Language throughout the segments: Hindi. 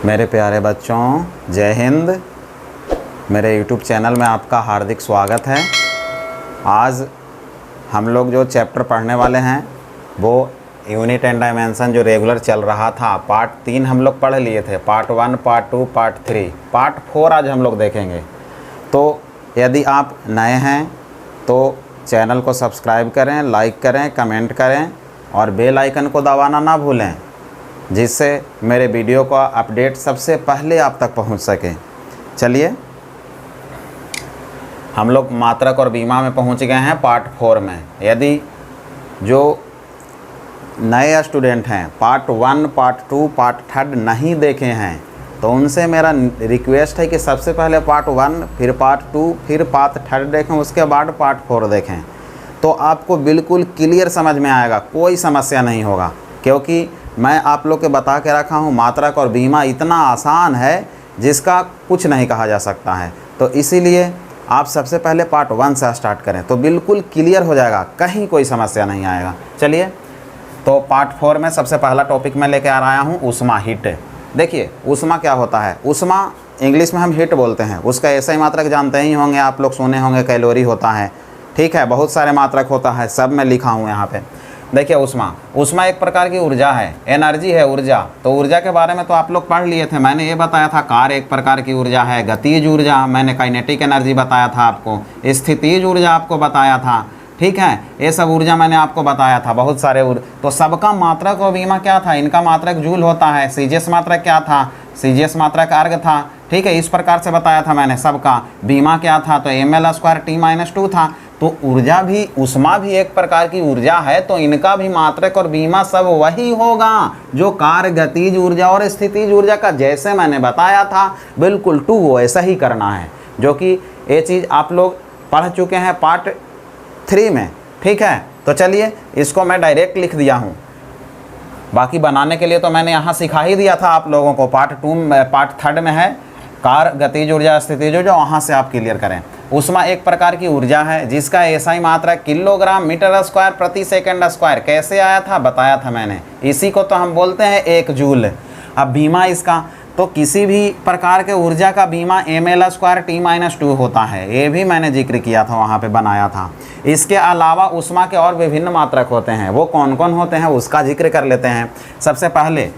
मेरे प्यारे बच्चों, जय हिंद। मेरे YouTube चैनल में आपका हार्दिक स्वागत है। आज हम लोग जो चैप्टर पढ़ने वाले हैं वो यूनिट एंड डायमेंशन जो रेगुलर चल रहा था, पार्ट 3 हम लोग पढ़ लिए थे। पार्ट 1, पार्ट 2, पार्ट 3, पार्ट 4 आज हम लोग देखेंगे। तो यदि आप नए हैं तो चैनल को सब्सक्राइब करें, लाइक करें, कमेंट करें और बेल आइकन को दबाना ना भूलें, जिससे मेरे वीडियो का अपडेट सबसे पहले आप तक पहुंच सके। चलिए, हम लोग मात्रक और बीमा में पहुंच गए हैं पार्ट 4 में। यदि जो नए स्टूडेंट हैं पार्ट 1, पार्ट 2, पार्ट 3 नहीं देखे हैं तो उनसे मेरा रिक्वेस्ट है कि सबसे पहले पार्ट 1, फिर पार्ट 2, फिर पार्ट 3 देखें, उसके बाद पार्ट 4 देखें, तो आपको बिल्कुल क्लियर समझ में आएगा, कोई समस्या नहीं होगा। क्योंकि मैं आप लोग के बता के रखा हूँ, मात्रक और बीमा इतना आसान है जिसका कुछ नहीं कहा जा सकता है। तो इसीलिए आप सबसे पहले पार्ट 1 से स्टार्ट करें तो बिल्कुल क्लियर हो जाएगा, कहीं कोई समस्या नहीं आएगा। चलिए, तो पार्ट 4 में सबसे पहला टॉपिक मैं लेके आ रहा हूँ, ऊष्मा, हीट। देखिए, ऊष्मा क्या होता है? ऊष्मा इंग्लिश में हम हीट बोलते हैं। उसका ऐसा ही मात्रक जानते ही होंगे आप लोग, सुने होंगे, कैलोरी होता है। ठीक है, बहुत सारे मात्रक होता है, सब मैं लिखा हूँ यहाँ पे। देखिए, ऊष्मा एक प्रकार की ऊर्जा है, एनर्जी है, ऊर्जा। तो ऊर्जा के बारे में तो आप लोग पढ़ लिए थे। मैंने ये बताया था कार्य एक प्रकार की ऊर्जा है, गतिज ऊर्जा मैंने काइनेटिक एनर्जी बताया था आपको, स्थितिज ऊर्जा आपको बताया था। ठीक है, ये सब ऊर्जा मैंने आपको बताया था, बहुत सारे तो सबका मात्रक और बीमा क्या था? इनका मात्रक जूल होता है। सीजीएस मात्रक क्या था? सीजीएस मात्रक अर्ग था। ठीक है, इस प्रकार से बताया था मैंने सबका। बीमा क्या था? तो ml²T-2 था। तो ऊर्जा भी, ऊष्मा भी एक प्रकार की ऊर्जा है, तो इनका भी मात्रक और बीमा सब वही होगा जो कार्य, गतिज ऊर्जा और स्थितिज ऊर्जा का जैसे मैंने बताया था, बिल्कुल टू वैसा ही करना है, जो कि ये चीज़ आप लोग पढ़ चुके हैं पार्ट 3 में। ठीक है, तो चलिए, इसको मैं डायरेक्ट लिख दिया हूँ। बाकी बनाने के लिए तो मैंने यहाँ सिखा ही दिया था आप लोगों को। पार्ट 3 में है कार्य, गतिज ऊर्जा, स्थितिज ऊर्जा, वहाँ से आप क्लियर करें। ऊष्मा एक प्रकार की ऊर्जा है जिसका एसआई मात्रक किलोग्राम मीटर स्क्वायर प्रति सेकंड स्क्वायर। कैसे आया था? बताया था मैंने। इसी को तो हम बोलते हैं 1 जूल। अब बीमा इसका, तो किसी भी प्रकार के ऊर्जा का बीमा ml²T-2 होता है। ये भी मैंने जिक्र किया था, वहाँ पे बनाया था। इसके अलावा ऊष्मा के और विभिन्न मात्रक होते हैं। वो कौन कौन होते हैं उसका जिक्र कर लेते हैं। सबसे पहले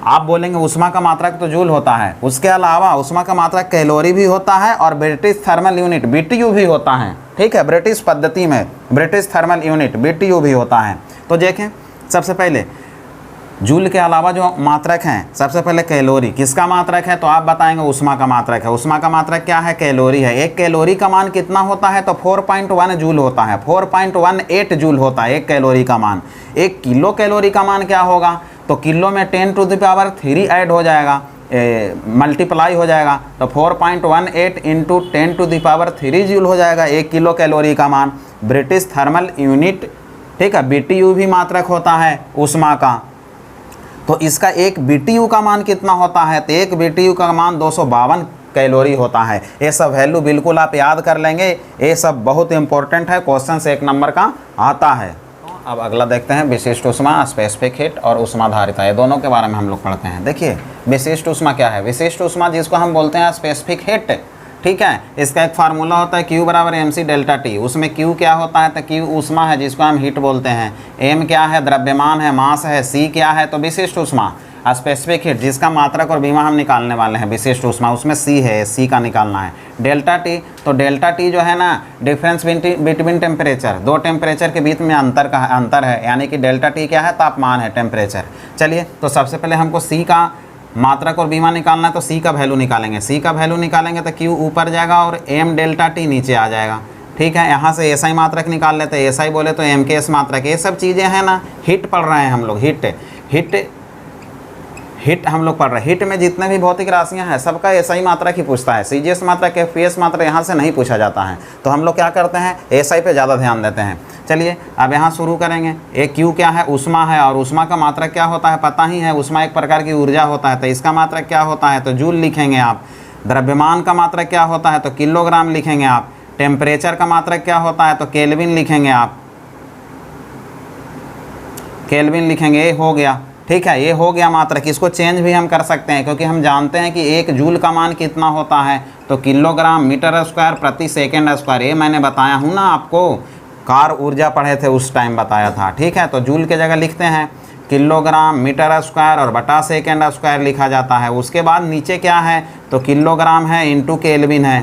आप बोलेंगे ऊष्मा का मात्रक तो जूल होता है, उसके अलावा ऊष्मा का मात्रक कैलोरी भी होता है और ब्रिटिश थर्मल यूनिट BTU भी होता है। ठीक है, ब्रिटिश पद्धति में ब्रिटिश थर्मल यूनिट BTU भी होता है। तो देखें, सबसे पहले जूल के अलावा जो मात्रक हैं, सबसे पहले कैलोरी किसका मात्रक है? तो आप बताएंगे ऊष्मा का मात्रक है। ऊष्मा का मात्रक क्या है? कैलोरी है। एक कैलोरी का मान कितना होता है? तो 4.1 जूल होता है, 4.18 जूल होता है एक कैलोरी का मान। एक किलो कैलोरी का मान क्या होगा? तो किलो में 10⁻³ ऐड हो जाएगा, मल्टीप्लाई हो जाएगा, तो 4.18 इंटू 10⁻³ जूल हो जाएगा एक किलो कैलोरी का मान। ब्रिटिश थर्मल यूनिट, ठीक है, BTU भी मात्रक होता है ऊष्मा का। तो इसका एक BTU का मान कितना होता है? तो एक BTU का मान 252 कैलोरी होता है। ये सब वैल्यू बिल्कुल आप याद कर लेंगे, ये सब बहुत इंपॉर्टेंट है, क्वेश्चन से 1 नंबर का आता है। अब अगला देखते हैं, विशिष्ट ऊष्मा, स्पेसिफिक हीट और ऊष्माधारिता। ये दोनों के बारे में हम लोग पढ़ते हैं। देखिए, विशिष्ट ऊष्मा क्या है? विशिष्ट ऊष्मा जिसको हम बोलते हैं स्पेसिफिक हीट। ठीक है, इसका एक फार्मूला होता है Q = mc∆T। उसमें Q क्या होता है? तो Q ऊष्मा है जिसको हम हीट बोलते हैं। M क्या है? द्रव्यमान है, मास है। C क्या है? तो विशिष्ट ऊष्मा। स्पेसिफिक हीट जिसका मात्रक और बीमा हम निकालने वाले हैं, विशिष्ट ऊष्मा, उसमें C है, C का निकालना है। ∆T, तो ∆T जो है ना, डिफरेंस बिटवीन टेम्परेचर, दो टेम्परेचर के बीच में अंतर है, यानी कि ∆T क्या है? तापमान है, टेम्परेचर। चलिए, तो सबसे पहले हमको C का मात्रक और बीमा निकालना है, तो C का वैल्यू निकालेंगे। C का वैल्यू निकालेंगे तो Q ऊपर जाएगा और m∆T नीचे आ जाएगा। ठीक है, यहाँ से SI मात्रक निकाल लेते हैं। SI बोले तो MKS मात्रक। ये सब चीज़ें हैं ना, हिट पढ़ रहे हैं हम लोग। हिट हम लोग पढ़ रहे हैं। हिट में जितने भी भौतिक राशियां हैं सबका SI मात्रक ही पूछता है। CGS मात्रक, FPS मात्रक यहाँ से नहीं पूछा जाता है। तो हम लोग क्या करते हैं? SI पे ज़्यादा ध्यान देते हैं। चलिए, अब यहाँ शुरू करेंगे। एक Q क्या है? ऊष्मा है, और ऊष्मा का मात्रक क्या होता है? पता ही है, ऊष्मा एक प्रकार की ऊर्जा होता है। तो इसका मात्रक क्या होता है? तो जूल लिखेंगे आप। द्रव्यमान का मात्रक क्या होता है? तो किलोग्राम लिखेंगे आप। टेम्परेचर का मात्रक क्या होता है? तो केल्विन लिखेंगे आप, केल्विन लिखेंगे। ये हो गया। ठीक है, ये हो गया मात्रक। इसको चेंज भी हम कर सकते हैं क्योंकि हम जानते हैं कि 1 जूल का मान कितना होता है, तो किलोग्राम मीटर स्क्वायर प्रति सेकेंड स्क्वायर। ये मैंने बताया हूँ ना आपको, कार्य ऊर्जा पढ़े थे उस टाइम बताया था। ठीक है, तो जूल के जगह लिखते हैं किलोग्राम मीटर स्क्वायर और बटा सेकेंड स्क्वायर लिखा जाता है। उसके बाद नीचे क्या है, तो किलोग्राम है इंटू केल्विन है।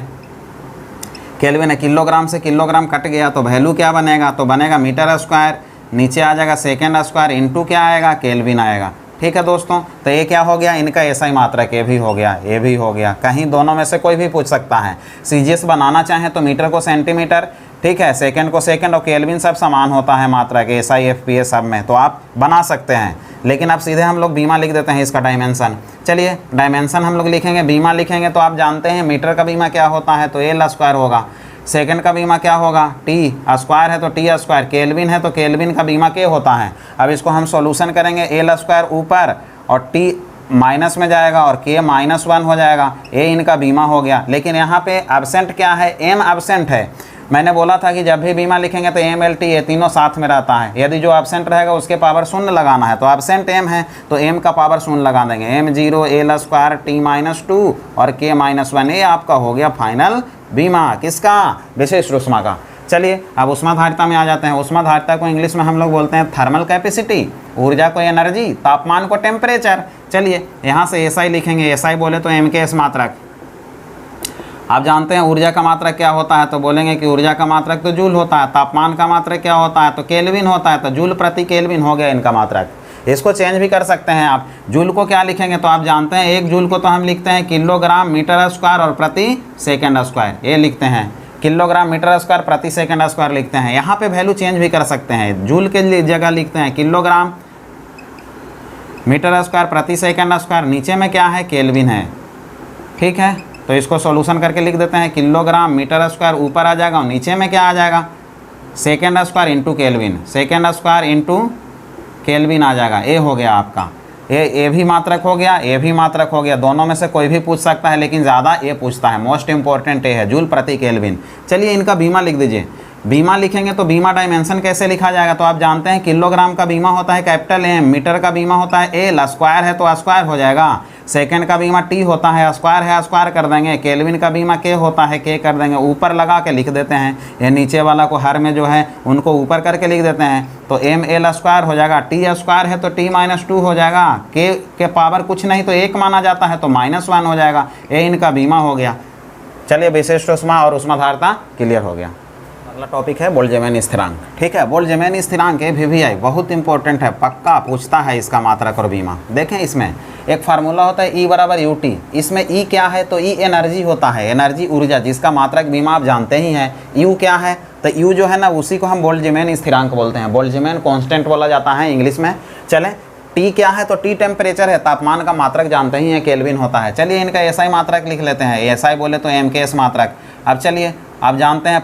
केल्विन है, किलोग्राम से किलोग्राम कट गया तो वैल्यू क्या बनेगा, तो बनेगा मीटर स्क्वायर, नीचे आ जाएगा सेकेंड स्क्वायर इंटू क्या आएगा, केल्विन आएगा। ठीक है दोस्तों, तो ये क्या हो गया, इनका ऐसा ही मात्रक, ये भी हो गया, ये भी हो गया। कहीं दोनों में से कोई भी पूछ सकता है। सीजीएस बनाना चाहें तो मीटर को सेंटीमीटर, ठीक है, सेकंड को सेकंड और केल्विन सब समान होता है मात्रक, एसआई एफपीए सब में, तो आप बना सकते हैं। लेकिन अब सीधे हम लोग बीमा लिख देते हैं इसका डायमेंशन। चलिए डायमेंशन हम लोग लिखेंगे, बीमा लिखेंगे तो आप जानते हैं मीटर का बीमा क्या होता है, तो एल स्क्वायर होगा। सेकंड का बीमा क्या होगा, टी स्क्वायर है तो टी स्क्वायर, केल्विन है तो केल्विन का बीमा के होता है। अब इसको हम सॉल्यूशन करेंगे, एल स्क्वायर ऊपर और टी माइनस में जाएगा और के -1 हो जाएगा, ये इनका बीमा हो गया। लेकिन यहाँ पे एब्सेंट क्या है, एम एब्सेंट है। मैंने बोला था कि जब भी बीमा लिखेंगे तो एम एल टी ये तीनों साथ में रहता है। यदि जो एब्सेंट रहेगा उसके पावर शून्य लगाना है, तो एब्सेंट एम है तो एम का पावर शून्य लगा देंगे, m0 एल स्क्वायर टी -2 और के -1। ये आपका हो गया फाइनल बीमा, किसका, विशेष ऊष्मा का। चलिए अब ऊष्माधारिता में आ जाते हैं। ऊष्माधारिता को इंग्लिश में हम लोग बोलते हैं थर्मल कैपेसिटी, ऊर्जा को एनर्जी, तापमान को टेम्परेचर। चलिए यहाँ से एसआई लिखेंगे, एसआई बोले तो एम के एस मात्रक। आप जानते हैं ऊर्जा का मात्रक क्या होता है, तो बोलेंगे कि ऊर्जा का मात्रक तो जूल होता है। तापमान का मात्रक क्या होता है, तो केल्विन होता है, तो जूल प्रति केल्विन हो गया इनका मात्रक। इसको चेंज भी कर सकते हैं आप। जूल को क्या लिखेंगे, तो आप जानते हैं 1 जूल को तो हम लिखते हैं किलोग्राम मीटर स्क्वायर और प्रति सेकेंड स्क्वायर, ये लिखते हैं किलोग्राम मीटर स्क्वायर प्रति सेकेंड स्क्वायर लिखते हैं। यहाँ पे वैल्यू चेंज भी कर सकते हैं, जूल के जगह लिखते हैं किलोग्राम मीटर स्क्वायर प्रति सेकेंड स्क्वायर, नीचे में क्या है, केल्विन है। ठीक है, तो इसको सॉल्यूशन करके लिख देते हैं किलोग्राम मीटर स्क्वायर ऊपर आ जाएगा और नीचे में क्या आ जाएगा, second square into kelvin, second square into kelvin आ जाएगा। ये हो गया आपका, ये भी मात्रक हो गया, ये भी मात्रक हो गया। दोनों में से कोई भी पूछ सकता है लेकिन ज़्यादा ये पूछता है, मोस्ट इंपॉर्टेंट ये है जूल प्रति केल्विन। चलिए इनका बीमा लिख दीजिए। बीमा लिखेंगे तो बीमा डायमेंशन कैसे लिखा जाएगा, तो आप जानते हैं किलोग्राम का बीमा होता है कैपिटल एम, मीटर का बीमा होता है एल, स्क्वायर है तो स्क्वायर हो जाएगा, सेकंड का बीमा टी होता है, स्क्वायर है स्क्वायर कर देंगे, केल्विन का बीमा के होता है के कर देंगे, ऊपर लगा के लिख देते हैं। ये नीचे वाला को हर में जो है उनको ऊपर करके लिख देते हैं, तो एम एल स्क्वायर हो जाएगा, टी स्क्वायर है तो टी -2 हो जाएगा, के पावर कुछ नहीं तो 1 माना जाता है तो -1 हो जाएगा। ये इनका बीमा हो गया। चलिए विशिष्ट ऊष्मा और ऊष्माधारिता क्लियर हो गया। अगला टॉपिक है बोल्ट्जमैन स्थिरांक। ठीक है, बोल्ट्जमैन स्थिरांक VVI बहुत इंपॉर्टेंट है, पक्का पूछता है इसका मात्रक और बीमा। देखें इसमें एक फार्मूला होता है E = UT। इसमें E क्या है, तो E एनर्जी होता है, एनर्जी ऊर्जा, जिसका मात्रक बीमा आप जानते ही हैं। U क्या है, तो U जो है ना उसी को हम बोल्ट्जमैन स्थिरांक बोलते हैं, बोल्ट्जमैन कांस्टेंट बोला जाता है इंग्लिश में। चलें T क्या है, तो T टेम्परेचर है, तापमान का मात्रक जानते ही हैं, केल्विन होता है। चलिए इनका एसआई मात्रक लिख लेते हैं, एसआई बोले तो MKS मात्रक। अब चलिए आप जानते हैं,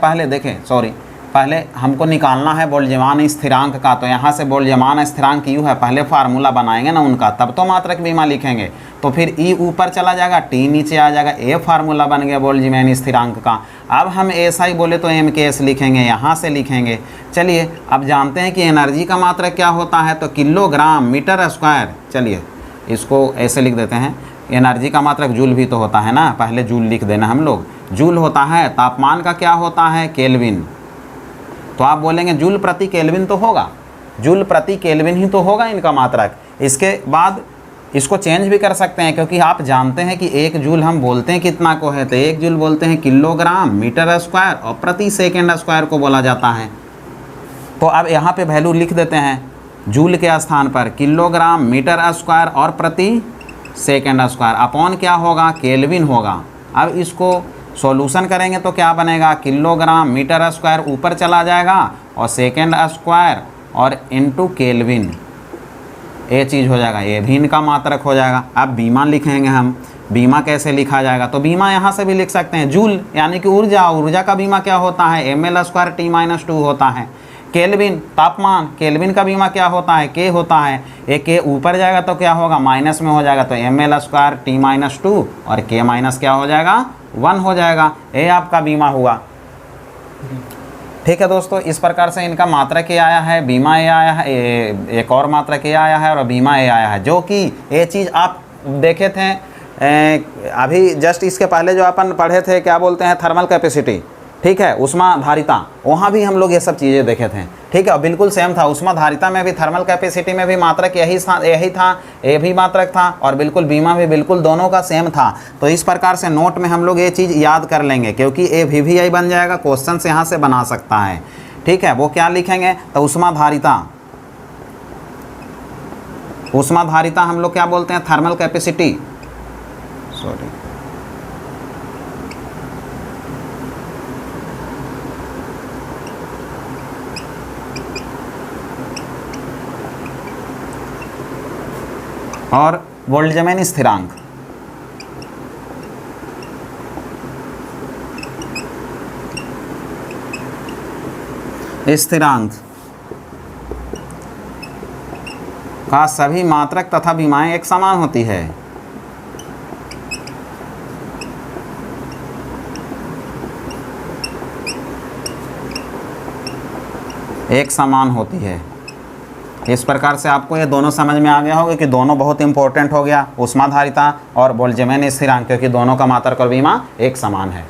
पहले हमको निकालना है बोल्ट्जमान स्थिरांक का, तो यहाँ से बोल्ट्जमान स्थिरांक U है, पहले फार्मूला बनाएंगे ना उनका, तब तो मात्रक बीमा लिखेंगे। तो फिर E ऊपर चला जाएगा, T नीचे आ जाएगा, ये फार्मूला बन गया बोल्ट्जमान स्थिरांक का। अब हम SI बोले तो MKS लिखेंगे, यहाँ से लिखेंगे। चलिए अब जानते हैं कि एनर्जी का मात्रक क्या होता है, तो किलोग्राम मीटर स्क्वायर। चलिए इसको ऐसे लिख देते हैं, एनर्जी का मात्रक जूल भी तो होता है ना, पहले जूल लिख देना हम लोग, जूल होता है। तापमान का क्या होता है, केल्विन, तो आप बोलेंगे जूल प्रति केल्विन तो होगा, जूल प्रति केल्विन ही तो होगा इनका मात्रक। इसके बाद इसको चेंज भी कर सकते हैं, क्योंकि आप जानते हैं कि 1 जूल हम बोलते हैं कितना को है, तो 1 जूल बोलते हैं किलोग्राम मीटर स्क्वायर और प्रति सेकेंड स्क्वायर को बोला जाता है। तो अब यहाँ पे वैल्यू लिख देते हैं, जूल के स्थान पर किलोग्राम मीटर स्क्वायर और प्रति सेकेंड स्क्वायर अपॉन क्या होगा, केल्विन होगा। अब इसको सॉल्यूशन करेंगे तो क्या बनेगा, किलोग्राम मीटर स्क्वायर ऊपर चला जाएगा और सेकेंड स्क्वायर और इनटू केल्विन, ये चीज़ हो जाएगा, ये भी इनका मात्रक हो जाएगा। अब बीमा लिखेंगे हम, बीमा कैसे लिखा जाएगा, तो बीमा यहाँ से भी लिख सकते हैं, जूल यानी कि ऊर्जा, ऊर्जा का बीमा क्या होता है, ml² T -2 होता है। केल्विन तापमान, केल्विन का बीमा क्या होता है, के होता है, ये के ऊपर जाएगा तो क्या होगा, माइनस में हो जाएगा, तो ml² T -2 और के माइनस क्या हो जाएगा, 1 हो जाएगा। ये आपका बीमा हुआ। ठीक है दोस्तों, इस प्रकार से इनका मात्रक ए आया है, बीमा ए आया है, एक और मात्रक ए आया है और बीमा ए आया है, जो कि ये चीज़ आप देखे थे अभी जस्ट इसके पहले जो अपन पढ़े थे, क्या बोलते हैं, थर्मल कैपेसिटी, ठीक है, ऊष्माधारिता, वहाँ भी हम लोग ये सब चीज़ें देखे थे। ठीक है, बिल्कुल सेम था, ऊष्माधारिता में भी, थर्मल कैपेसिटी में भी मात्रक यही था, ये भी मात्रक था, और बिल्कुल बीमा भी बिल्कुल दोनों का सेम था। तो इस प्रकार से नोट में हम लोग ये चीज़ याद कर लेंगे, क्योंकि ये VVI बन जाएगा, क्वेश्चन से यहाँ से बना सकता है। ठीक है, वो क्या लिखेंगे, तो ऊष्माधारिता हम लोग क्या बोलते हैं, थर्मल कैपेसिटी, सॉरी, और बोल्ट्जमैन स्थिरांक, का सभी मात्रक तथा बीमाएं एक समान होती है। एक समान होती है। इस प्रकार से आपको ये दोनों समझ में आ गया होगा कि दोनों बहुत इंपॉर्टेंट हो गया, ऊष्माधारिता और बोल्ट्जमैन स्थिरांक, क्योंकि दोनों का मात्रक और बीमा एक समान है।